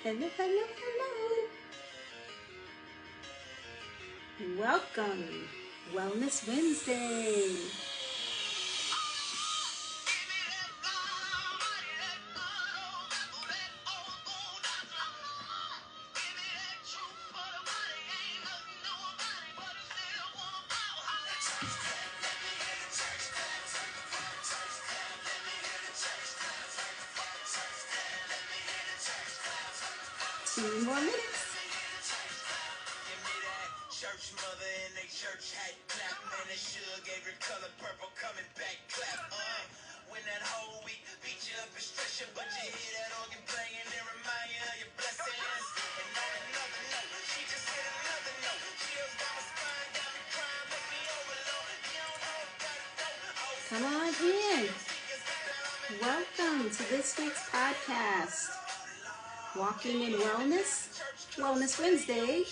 Hello, hello, hello. Welcome, Wellness Wednesday. Two more minutes. Church mother in a church hat clap, man, they should gave her color purple coming back clap. When that whole week beat you up and stress you, but you hear that organ playing and remind you of your blessings. And on another note, she just hit another note. Chills down my spine, got me crying, make me overload. You don't know that dope. Come on in. Welcome to this week's podcast, Walking in Wellness, Wellness Wednesday.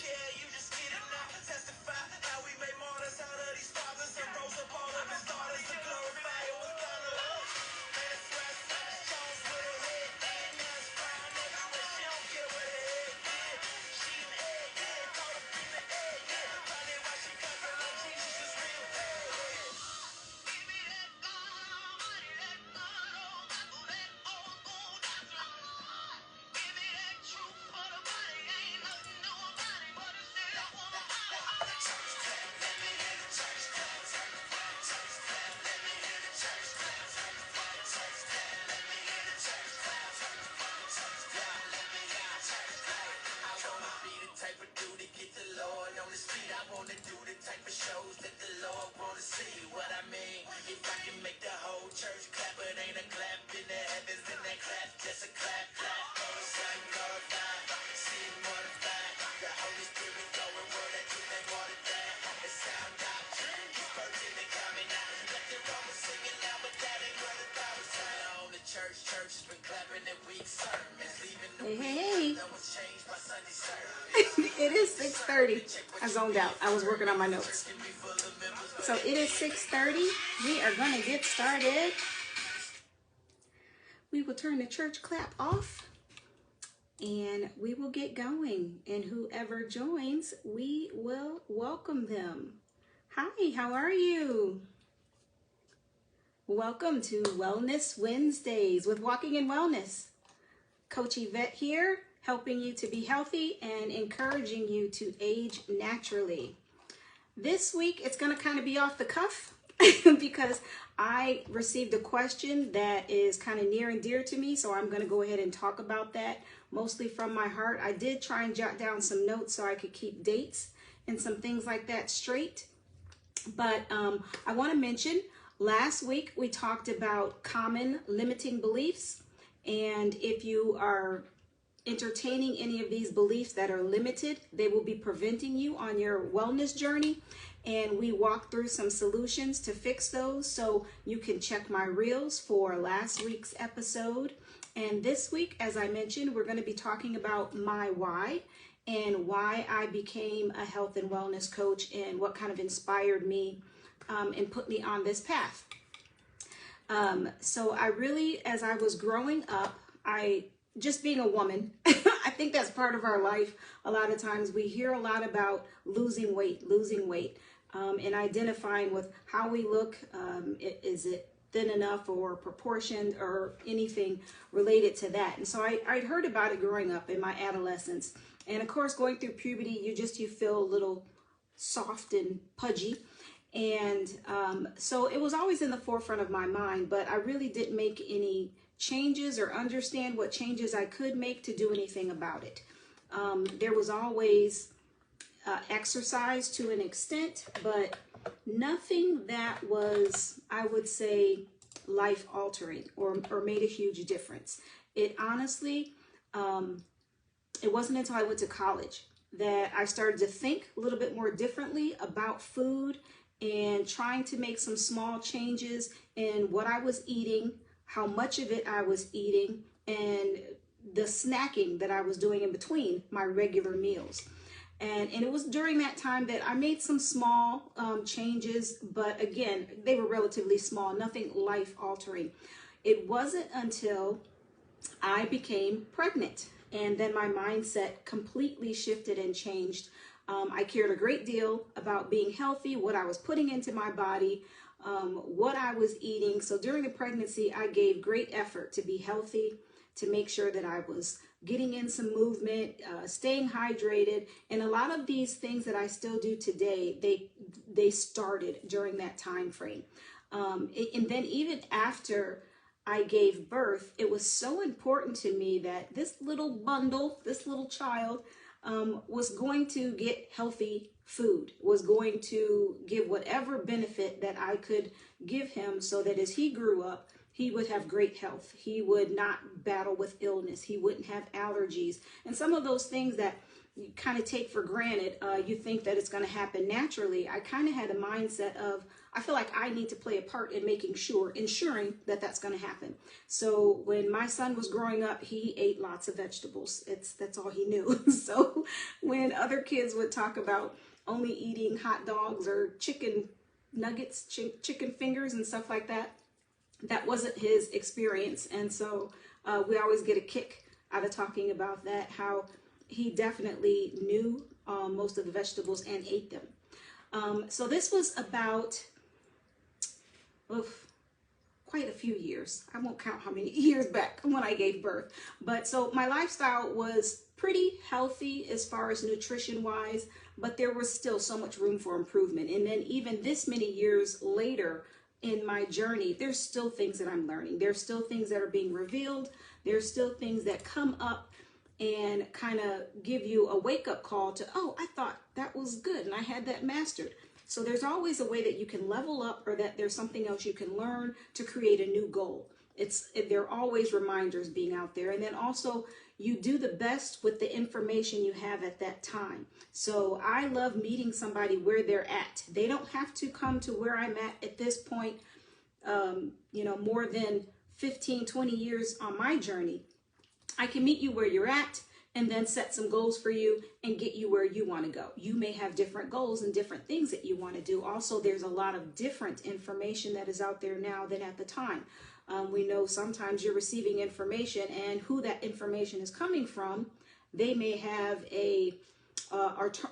Hey. It is 6:30. I zoned out. I was working on my notes. So it is 6:30. We are going to get started. We will turn the church clap off and we will get going. And whoever joins, we will welcome them. Hi, how are you? Welcome to Wellness Wednesdays with Walking in Wellness. Coach Yvette here, helping you to be healthy and encouraging you to age naturally. This week, it's going to kind of be off the cuff because I received a question that is kind of near and dear to me, so I'm going to go ahead and talk about that, mostly from my heart. I did try and jot down some notes so I could keep dates and some things like that straight, but I want to mention, last week we talked about common limiting beliefs. And if you are entertaining any of these beliefs that are limited, they will be preventing you on your wellness journey. And we walked through some solutions to fix those. So you can check my reels for last week's episode. And this week, as I mentioned, we're going to be talking about my why and why I became a health and wellness coach and what kind of inspired me and put me on this path. So I really, as I was growing up, just being a woman, I think that's part of our life. A lot of times we hear a lot about losing weight, and identifying with how we look. Is it thin enough or proportioned or anything related to that? And so I'd heard about it growing up in my adolescence. And of course, going through puberty, you feel a little soft and pudgy. And so it was always in the forefront of my mind, but I really didn't make any changes or understand what changes I could make to do anything about it. There was always exercise to an extent, but nothing that was, I would say, life altering or made a huge difference. It honestly, it wasn't until I went to college that I started to think a little bit more differently about food and trying to make some small changes in what I was eating, how much of it I was eating, and the snacking that I was doing in between my regular meals. And it was during that time that I made some small changes, but again, they were relatively small, nothing life altering. It wasn't until I became pregnant And then my mindset completely shifted and changed. I cared a great deal about being healthy, what I was putting into my body, what I was eating. So during the pregnancy, I gave great effort to be healthy, to make sure that I was getting in some movement, staying hydrated. And a lot of these things that I still do today, they started during that time frame. And then even after I gave birth, it was so important to me that this little bundle, this little child, was going to get healthy food, was going to give whatever benefit that I could give him, so that as he grew up, he would have great health. He would not battle with illness. He wouldn't have allergies. And some of those things that you kind of take for granted, you think that it's going to happen naturally. I kind of had a mindset of, I feel like I need to play a part in ensuring that that's going to happen. So when my son was growing up, he ate lots of vegetables. That's all he knew. So when other kids would talk about only eating hot dogs or chicken nuggets, chicken fingers and stuff like that, that wasn't his experience. And so we always get a kick out of talking about that, how he definitely knew most of the vegetables and ate them. So this was about quite a few years. I won't count how many years back when I gave birth. But so my lifestyle was pretty healthy as far as nutrition wise, but there was still so much room for improvement. And then even this many years later in my journey, there's still things that I'm learning. There's still things that are being revealed. There's still things that come up and kind of give you a wake-up call to, oh, I thought that was good and I had that mastered. So there's always a way that you can level up, or that there's something else you can learn to create a new goal. There are always reminders being out there. And then also you do the best with the information you have at that time. So I love meeting somebody where they're at. They don't have to come to where I'm at this point, more than 15, 20 years on my journey. I can meet you where you're at and then set some goals for you and get you where you want to go. You may have different goals and different things that you want to do. Also, there's a lot of different information that is out there now than at the time. We know sometimes you're receiving information, and who that information is coming from, they may have a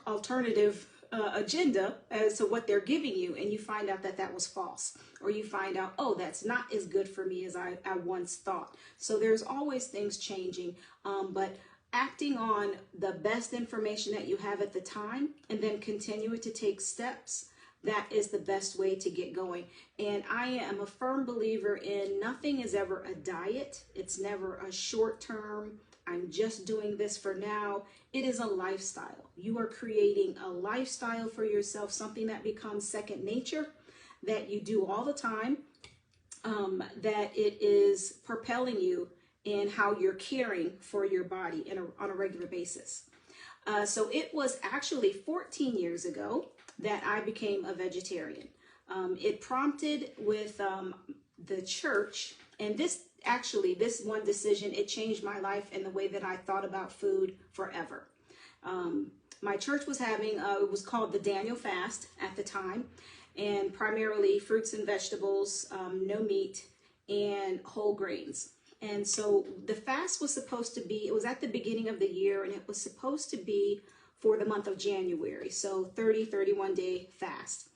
alternative agenda as to what they're giving you, and you find out that that was false, or you find out, oh, that's not as good for me as I once thought. So there's always things changing, but acting on the best information that you have at the time, and then continuing to take steps, that is the best way to get going. And I am a firm believer in nothing is ever a diet. It's never a short term, I'm just doing this for now. It is a lifestyle. You are creating a lifestyle for yourself, something that becomes second nature, that you do all the time, that it is propelling you in how you're caring for your body on a regular basis. So it was actually 14 years ago that I became a vegetarian. It prompted with the church, and this one decision, it changed my life and the way that I thought about food forever. My church was having, it was called the Daniel Fast at the time, and primarily fruits and vegetables, no meat, and whole grains. And so the fast was supposed to be, it was at the beginning of the year, and it was supposed to be for the month of January. So 31 day fast.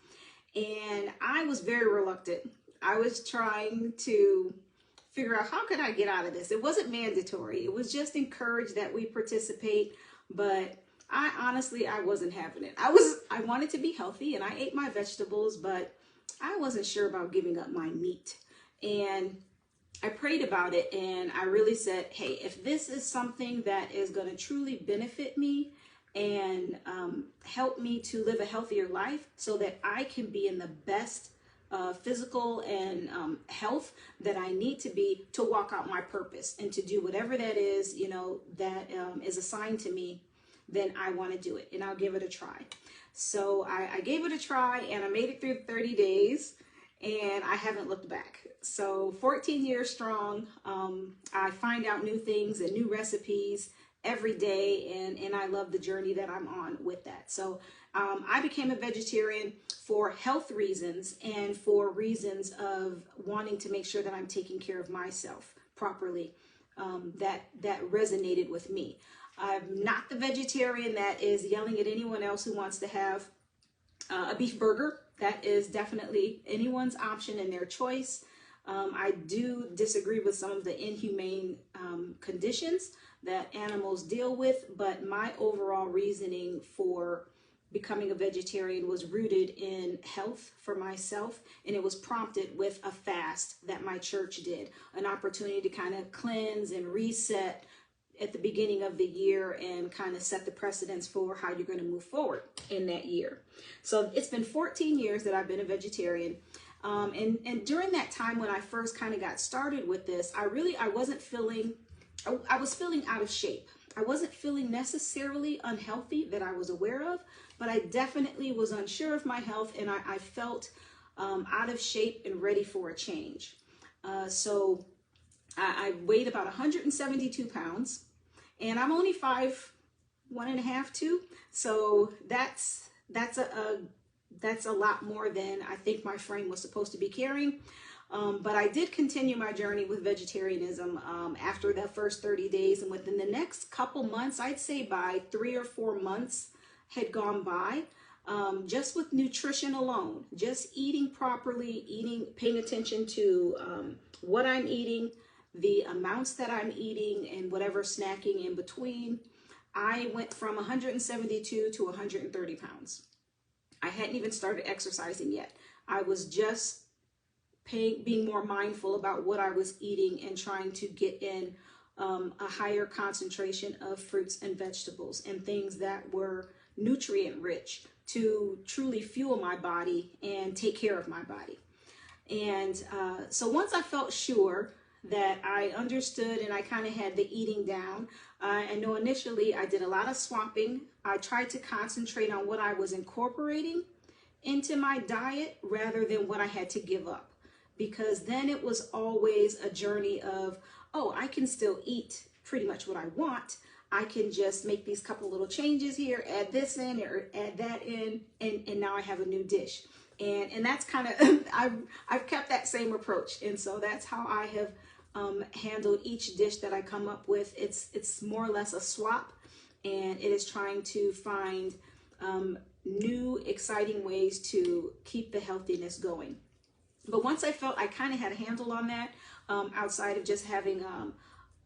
And I was very reluctant. I was trying to figure out, how could I get out of this? It wasn't mandatory. It was just encouraged that we participate. But I wasn't having it. I wanted to be healthy, and I ate my vegetables, but I wasn't sure about giving up my meat. And I prayed about it, and I really said, hey, if this is something that is going to truly benefit me and help me to live a healthier life so that I can be in the best physical and health that I need to be to walk out my purpose and to do whatever that is, that is assigned to me, then I want to do it, and I'll give it a try. So I gave it a try, and I made it through 30 days, and I haven't looked back. So 14 years strong, I find out new things and new recipes every day, and I love the journey that I'm on with that. So I became a vegetarian for health reasons and for reasons of wanting to make sure that I'm taking care of myself properly. that resonated with me. I'm not the vegetarian that is yelling at anyone else who wants to have a beef burger. That is definitely anyone's option and their choice. I do disagree with some of the inhumane conditions that animals deal with, but my overall reasoning for becoming a vegetarian was rooted in health for myself, and it was prompted with a fast that my church did, an opportunity to kind of cleanse and reset at the beginning of the year and kind of set the precedence for how you're going to move forward in that year. So it's been 14 years that I've been a vegetarian. And during that time when I first kind of got started with this, I was feeling out of shape. I wasn't feeling necessarily unhealthy that I was aware of, but I definitely was unsure of my health, and I felt out of shape and ready for a change. So I weighed about 172 pounds, and I'm only 5'1.5", 2. So that's a lot more than I think my frame was supposed to be carrying. But I did continue my journey with vegetarianism after the first 30 days. And within the next couple months, I'd say by 3 or 4 months had gone by, just with nutrition alone, just eating properly, paying attention to what I'm eating, the amounts that I'm eating, and whatever snacking in between. I went from 172 to 130 pounds. I hadn't even started exercising yet. I was just being more mindful about what I was eating and trying to get in a higher concentration of fruits and vegetables and things that were nutrient rich to truly fuel my body and take care of my body. And so once I felt sure that I understood and I kind of had the eating down, I know initially I did a lot of swapping. I tried to concentrate on what I was incorporating into my diet rather than what I had to give up, because then it was always a journey of, oh, I can still eat pretty much what I want. I can just make these couple little changes here, add this in or add that in, and now I have a new dish. And that's kind of, I've kept that same approach. And so that's how I have handled each dish that I come up with. It's more or less a swap, and it is trying to find new, exciting ways to keep the healthiness going. But once I felt I kind of had a handle on that, outside of just having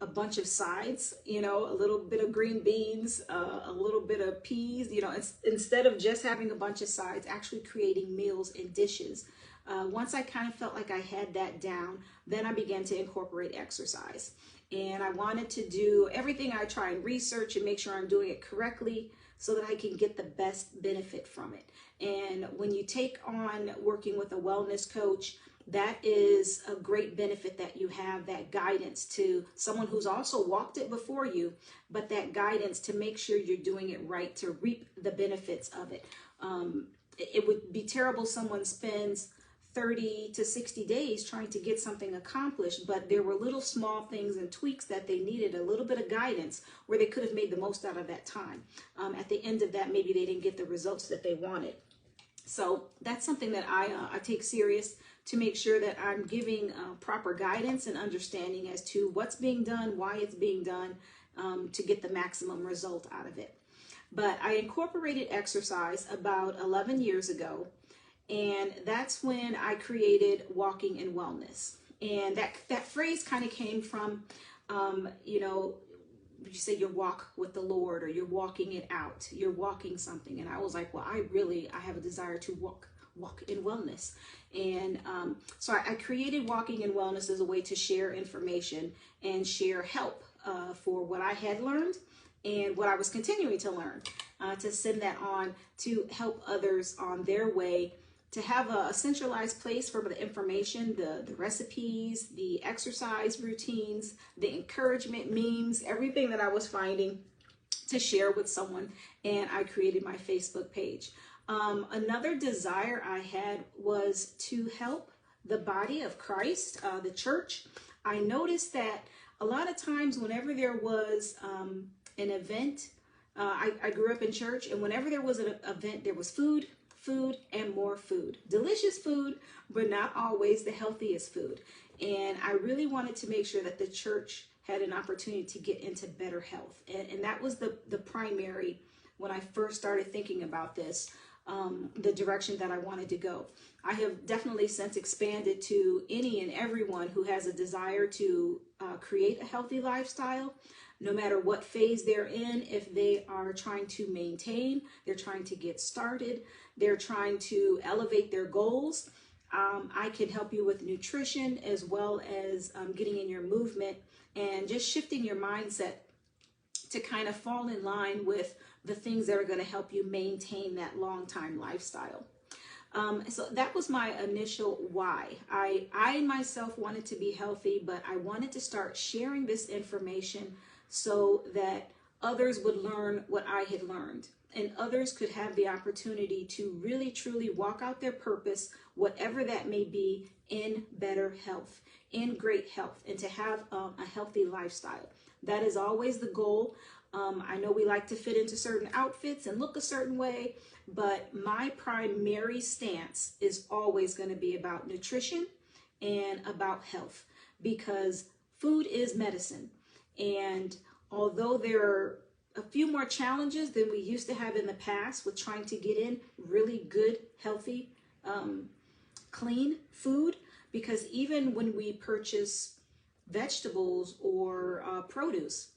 a bunch of sides, a little bit of green beans, a little bit of peas, instead of just having a bunch of sides, actually creating meals and dishes. Once I kind of felt like I had that down, then I began to incorporate exercise. And I wanted to do everything I try and research and make sure I'm doing it correctly so that I can get the best benefit from it. And when you take on working with a wellness coach, that is a great benefit that you have, that guidance to someone who's also walked it before you, but that guidance to make sure you're doing it right, to reap the benefits of it. It would be terrible someone spends 30 to 60 days trying to get something accomplished, but there were little small things and tweaks that they needed, a little bit of guidance where they could have made the most out of that time. At the end of that, maybe they didn't get the results that they wanted. So that's something that I take serious, to make sure that I'm giving proper guidance and understanding as to what's being done, why it's being done, to get the maximum result out of it. But I incorporated exercise about 11 years ago, and that's when I created Walking in Wellness. And that phrase kind of came from, you say you walk with the Lord, or you're walking it out, you're walking something. And I was like, well, I have a desire to walk in wellness. And so I created Walking in Wellness as a way to share information and share help for what I had learned and what I was continuing to learn, to send that on to help others on their way, to have a centralized place for the information, the recipes, the exercise routines, the encouragement memes, everything that I was finding to share with someone. And I created my Facebook page. Another desire I had was to help the body of Christ, the church. I noticed that a lot of times whenever there was an event, I grew up in church, and whenever there was an event, there was food, and more food. Delicious food, but not always the healthiest food. And I really wanted to make sure that the church had an opportunity to get into better health. And that was the primary, when I first started thinking about this, the direction that I wanted to go. I have definitely since expanded to any and everyone who has a desire to create a healthy lifestyle, no matter what phase they're in. If they are trying to maintain, they're trying to get started, they're trying to elevate their goals, I can help you with nutrition, as well as getting in your movement and just shifting your mindset to kind of fall in line with the things that are going to help you maintain that long time lifestyle. So that was my initial why. I myself wanted to be healthy, but I wanted to start sharing this information so that others would learn what I had learned, and others could have the opportunity to really truly walk out their purpose, whatever that may be, in better health, in great health, and to have a healthy lifestyle. That is always the goal. I know we like to fit into certain outfits and look a certain way, but my primary stance is always going to be about nutrition and about health, because food is medicine. And although there are a few more challenges than we used to have in the past with trying to get in really good, healthy, clean food, because even when we purchase vegetables or produce,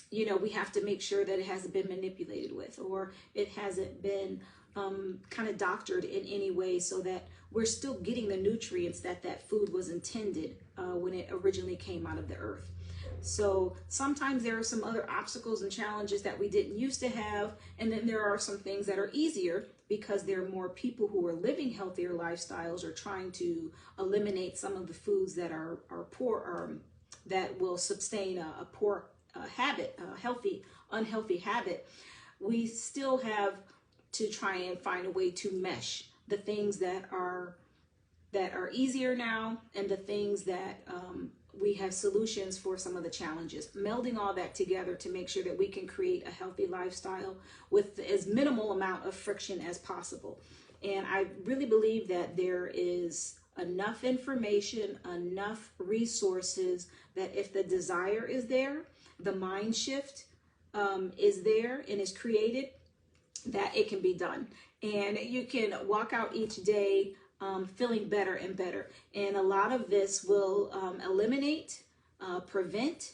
you know, we have to make sure that it hasn't been manipulated with, or it hasn't been kind of doctored in any way, so that we're still getting the nutrients that that food was intended when it originally came out of the earth. So sometimes there are some other obstacles and challenges that we didn't used to have, and then there are some things that are easier because there are more people who are living healthier lifestyles or trying to eliminate some of the foods that are poor, that will sustain a poor habit, a healthy, unhealthy habit. We still have to try and find a way to mesh the things that are easier now and the things that we have solutions for some of the challenges, melding all that together to make sure that we can create a healthy lifestyle with as minimal amount of friction as possible. And I really believe that there is enough information, enough resources, that if the desire is there, the mind shift is there and is created, that it can be done. And you can walk out each day feeling better and better. And a lot of this will eliminate, prevent,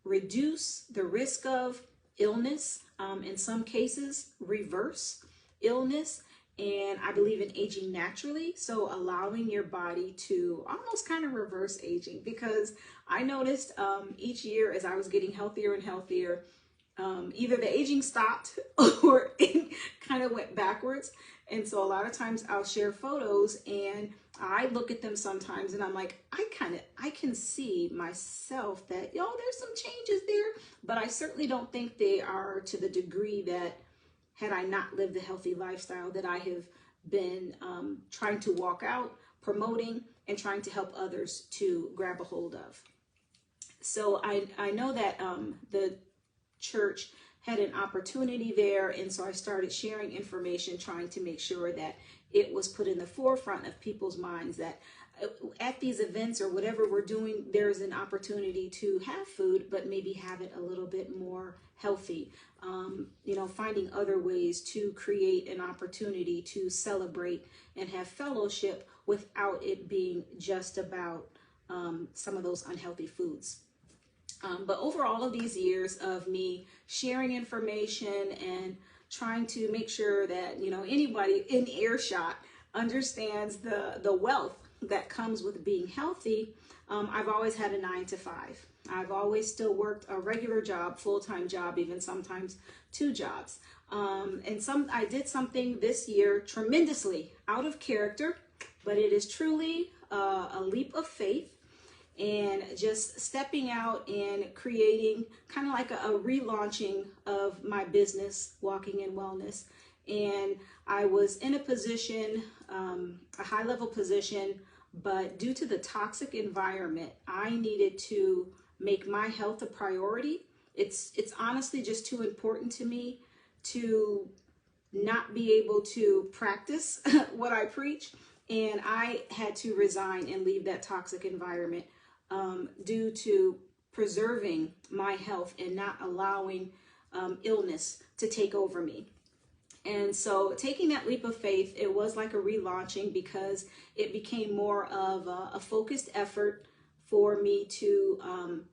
reduce the risk of illness, in some cases reverse illness. And I believe in aging naturally, so allowing your body to almost kind of reverse aging, because I noticed each year as I was getting healthier and healthier, either the aging stopped or it kind of went backwards. And so a lot of times I'll share photos and I look at them sometimes and I'm like, I can see myself that, there's some changes there, but I certainly don't think they are to the degree that, had I not lived the healthy lifestyle that I have been trying to walk out, promoting, and trying to help others to grab a hold of. So I know that the church had an opportunity there, and so I started sharing information, trying to make sure that it was put in the forefront of people's minds that at these events or whatever we're doing, there's an opportunity to have food, but maybe have it a little bit more healthy. Finding other ways to create an opportunity to celebrate and have fellowship without it being just about some of those unhealthy foods. But over all of these years of me sharing information and trying to make sure that, anybody in earshot understands the wealth that comes with being healthy, I've always had a 9-to-5. I've always still worked a regular job, full-time job, even sometimes 2 jobs. I did something this year tremendously out of character, but it is truly a leap of faith. And just stepping out and creating kind of like a relaunching of my business, Walking in Wellness. And I was in a position, a high level position, but due to the toxic environment, I needed to make my health a priority. It's honestly just too important to me to not be able to practice what I preach. And I had to resign and leave that toxic environment due to preserving my health and not allowing illness to take over me. And so taking that leap of faith, it was like a relaunching, because it became more of a focused effort for me to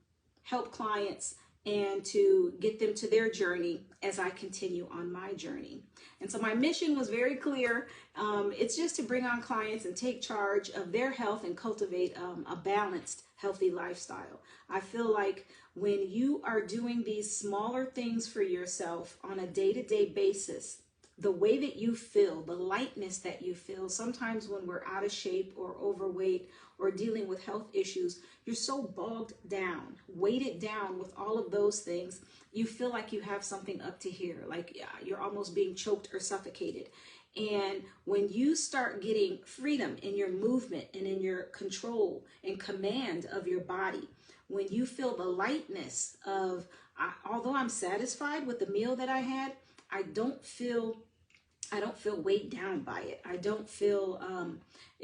help clients and to get them to their journey as I continue on my journey. And so my mission was very clear. It's just to bring on clients and take charge of their health and cultivate a balanced, healthy lifestyle. I feel like when you are doing these smaller things for yourself on a day-to-day basis, the way that you feel, the lightness that you feel, sometimes when we're out of shape or overweight or dealing with health issues, you're so bogged down, weighted down with all of those things, you feel like you have something up to here, like you're almost being choked or suffocated. And when you start getting freedom in your movement and in your control and command of your body, when you feel the lightness of, although I'm satisfied with the meal that I had, I don't feel weighed down by it. I don't feel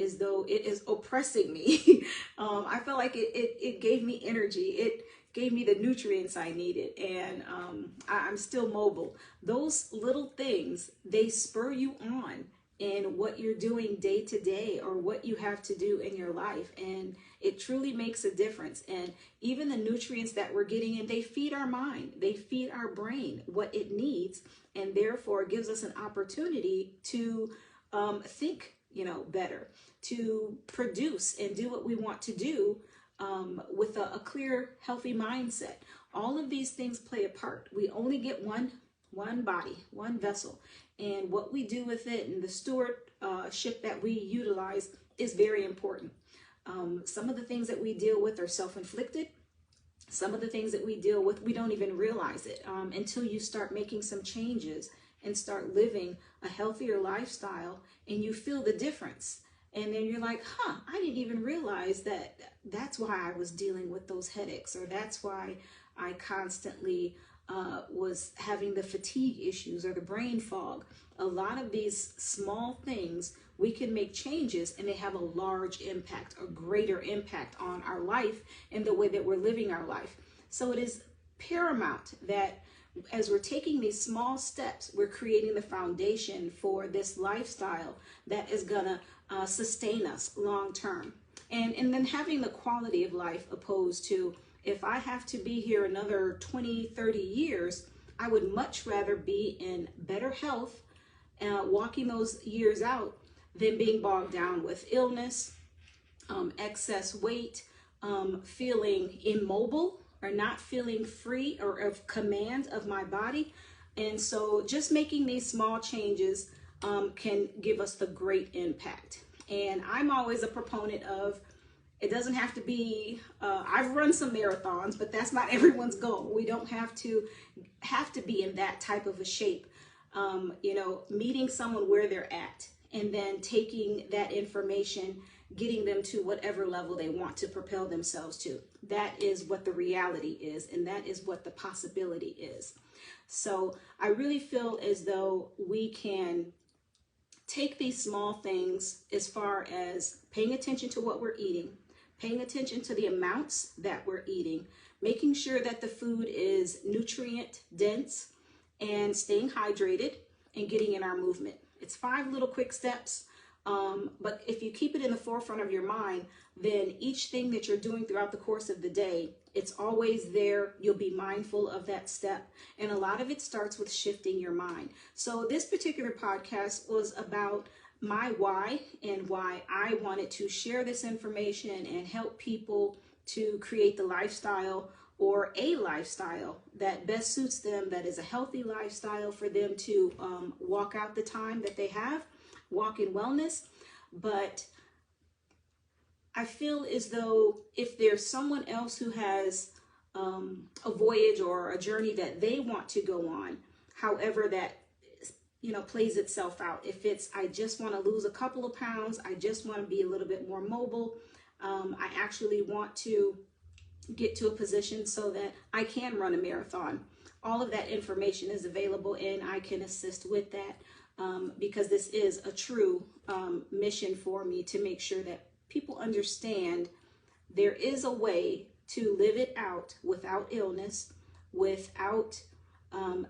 as though it is oppressing me. I feel like it gave me energy. It gave me the nutrients I needed, and I'm still mobile. Those little things, they spur you on in what you're doing day to day or what you have to do in your life, and it truly makes a difference. And even the nutrients that we're getting in, they feed our mind, they feed our brain what it needs, and therefore it gives us an opportunity to think, better, to produce and do what we want to do with a clear, healthy mindset. All of these things play a part. We only get one body, one vessel, and what we do with it and the stewardship that we utilize is very important. Some of the things that we deal with are self-inflicted. Some of the things that we deal with, we don't even realize it until you start making some changes and start living a healthier lifestyle, and you feel the difference. And then you're like, I didn't even realize that that's why I was dealing with those headaches, or that's why I constantly was having the fatigue issues or the brain fog. A lot of these small things, we can make changes and they have a large impact, a greater impact on our life and the way that we're living our life. So it is paramount that as we're taking these small steps, we're creating the foundation for this lifestyle that is gonna sustain us long term. And then having the quality of life, opposed to, if I have to be here another 20, 30 years, I would much rather be in better health, walking those years out, than being bogged down with illness, excess weight, feeling immobile or not feeling free or of command of my body. And so just making these small changes can give us the great impact. And I'm always a proponent of, it doesn't have to be, I've run some marathons, but that's not everyone's goal. We don't have to be in that type of a shape. Meeting someone where they're at and then taking that information, getting them to whatever level they want to propel themselves to. That is what the reality is, and that is what the possibility is. So I really feel as though we can take these small things as far as paying attention to what we're eating, paying attention to the amounts that we're eating, making sure that the food is nutrient dense, and staying hydrated and getting in our movement. It's 5 little quick steps, but if you keep it in the forefront of your mind, then each thing that you're doing throughout the course of the day, it's always there. You'll be mindful of that step. And a lot of it starts with shifting your mind. So this particular podcast was about my why and why I wanted to share this information and help people to create the lifestyle or a lifestyle that best suits them, that is a healthy lifestyle for them to walk out the time that they have, walk in wellness. But I feel as though if there's someone else who has a voyage or a journey that they want to go on, however that plays itself out, if it's, I just want to lose a couple of pounds, I just want to be a little bit more mobile, I actually want to get to a position so that I can run a marathon. All of that information is available, and I can assist with that because this is a true mission for me to make sure that people understand there is a way to live it out without illness, without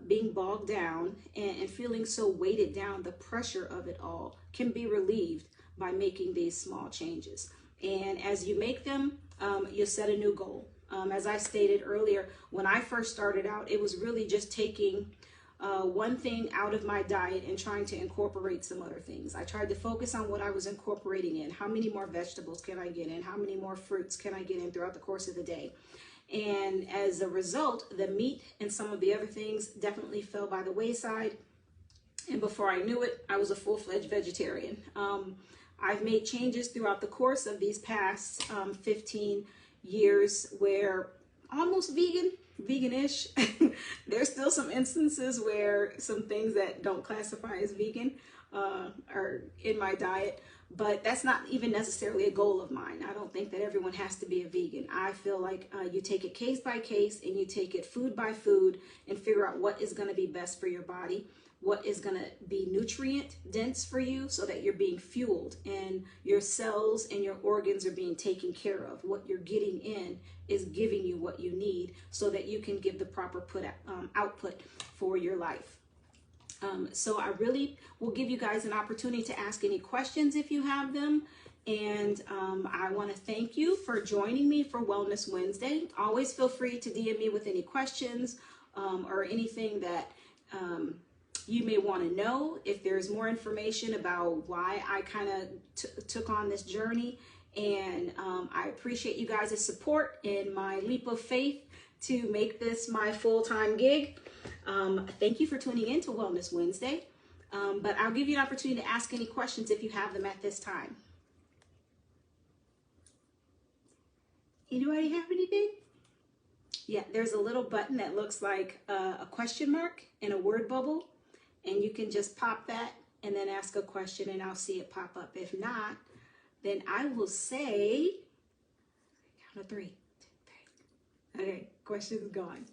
being bogged down and feeling so weighted down. The pressure of it all can be relieved by making these small changes. And as you make them, you'll set a new goal. As I stated earlier, when I first started out, it was really just taking one thing out of my diet and trying to incorporate some other things. I tried to focus on what I was incorporating in. How many more vegetables can I get in? How many more fruits can I get in throughout the course of the day? And as a result, the meat and some of the other things definitely fell by the wayside. And before I knew it, I was a full-fledged vegetarian. I've made changes throughout the course of these past 15 years where almost vegan-ish. There's still some instances where some things that don't classify as vegan are in my diet, but that's not even necessarily a goal of mine. I don't think that everyone has to be a vegan. I feel like you take it case by case and you take it food by food and figure out what is going to be best for your body, what is going to be nutrient dense for you so that you're being fueled and your cells and your organs are being taken care of. What you're getting in is giving you what you need so that you can give the proper output for your life. So I really will give you guys an opportunity to ask any questions if you have them. And I want to thank you for joining me for Wellness Wednesday. Always feel free to DM me with any questions or anything that you may want to know. If there's more information about why I kind of took on this journey. And I appreciate you guys' support in my leap of faith to make this my full-time gig. Thank you for tuning in to Wellness Wednesday. But I'll give you an opportunity to ask any questions if you have them at this time. Anybody have anything? Yeah, there's a little button that looks like a question mark and a word bubble. And you can just pop that and then ask a question and I'll see it pop up. If not, then I will say, count of three. Okay, question is gone.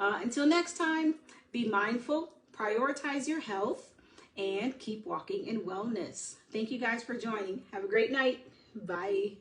Until next time, be mindful, prioritize your health, and keep walking in wellness. Thank you guys for joining. Have a great night. Bye.